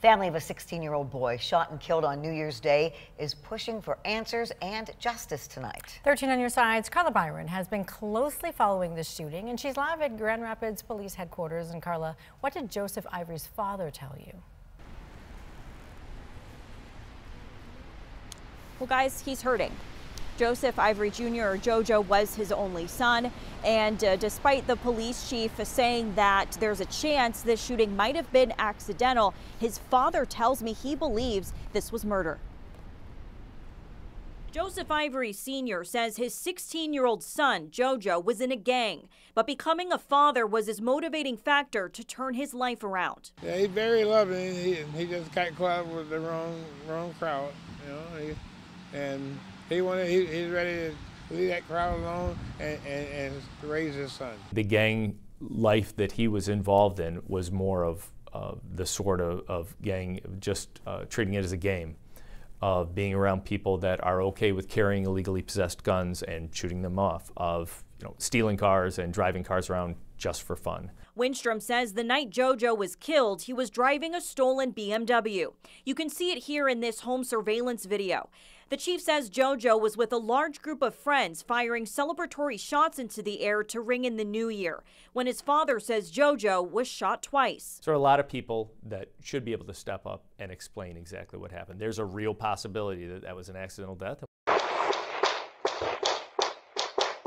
Family of a 16-year-old boy shot and killed on New Year's Day is pushing for answers and justice tonight. 13 on your side's Carla Byron has been closely following this shooting, and she's live at Grand Rapids Police Headquarters. And Carla, what did Joseph Ivory's father tell you? Well, guys, he's hurting. Joseph Ivory Jr. or JoJo was his only son, and despite the police chief saying that there's a chance this shooting might have been accidental, his father tells me he believes this was murder. Joseph Ivory Sr. says his 16-year-old son, JoJo, was in a gang, but becoming a father was his motivating factor to turn his life around. Yeah, he's very loving. He just got caught up with the wrong crowd, you know, he's ready to leave that crowd alone and raise his son. The gang life that he was involved in was more of the sort of gang, just treating it as a game, of being around people that are okay with carrying illegally possessed guns and shooting them off, of stealing cars and driving cars around just for fun. Winstrom says the night JoJo was killed, he was driving a stolen BMW. You can see it here in this home surveillance video. The chief says JoJo was with a large group of friends firing celebratory shots into the air to ring in the new year, when his father says JoJo was shot twice. So there are a lot of people that should be able to step up and explain exactly what happened. There's a real possibility that that was an accidental death.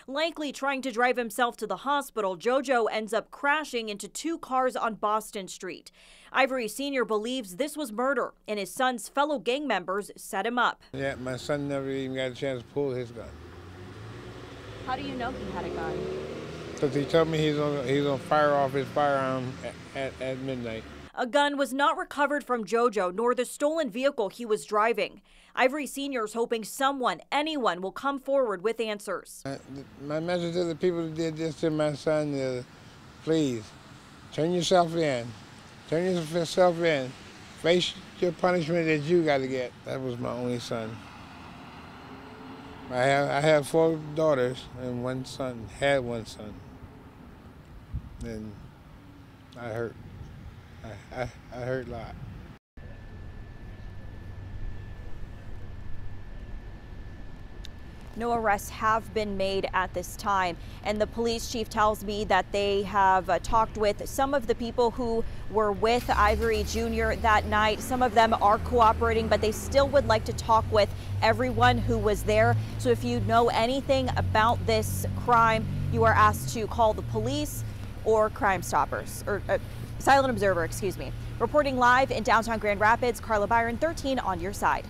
Likely trying to drive himself to the hospital, JoJo ends up crashing into two cars on Boston Street. Ivory Sr. believes this was murder, and his son's fellow gang members set him up. Yeah, my son never even got a chance to pull his gun. How do you know he had a gun? Because he told me he's gonna fire off his firearm at midnight. A gun was not recovered from JoJo, nor the stolen vehicle he was driving. Ivory Sr. is hoping anyone will come forward with answers. My message to the people who did this to my son is, please, turn yourself in. Turn yourself in. Face your punishment that you got to get. That was my only son. I have 4 daughters and one son, had one son. And I hurt. I hurt a lot. No arrests have been made at this time, and the police chief tells me that they have talked with some of the people who were with Ivory Jr. that night. Some of them are cooperating, but they still would like to talk with everyone who was there. So if you know anything about this crime, you are asked to call the police or Crime Stoppers, or Silent Observer, excuse me. Reporting live in downtown Grand Rapids, Carla Byron, 13 on your side.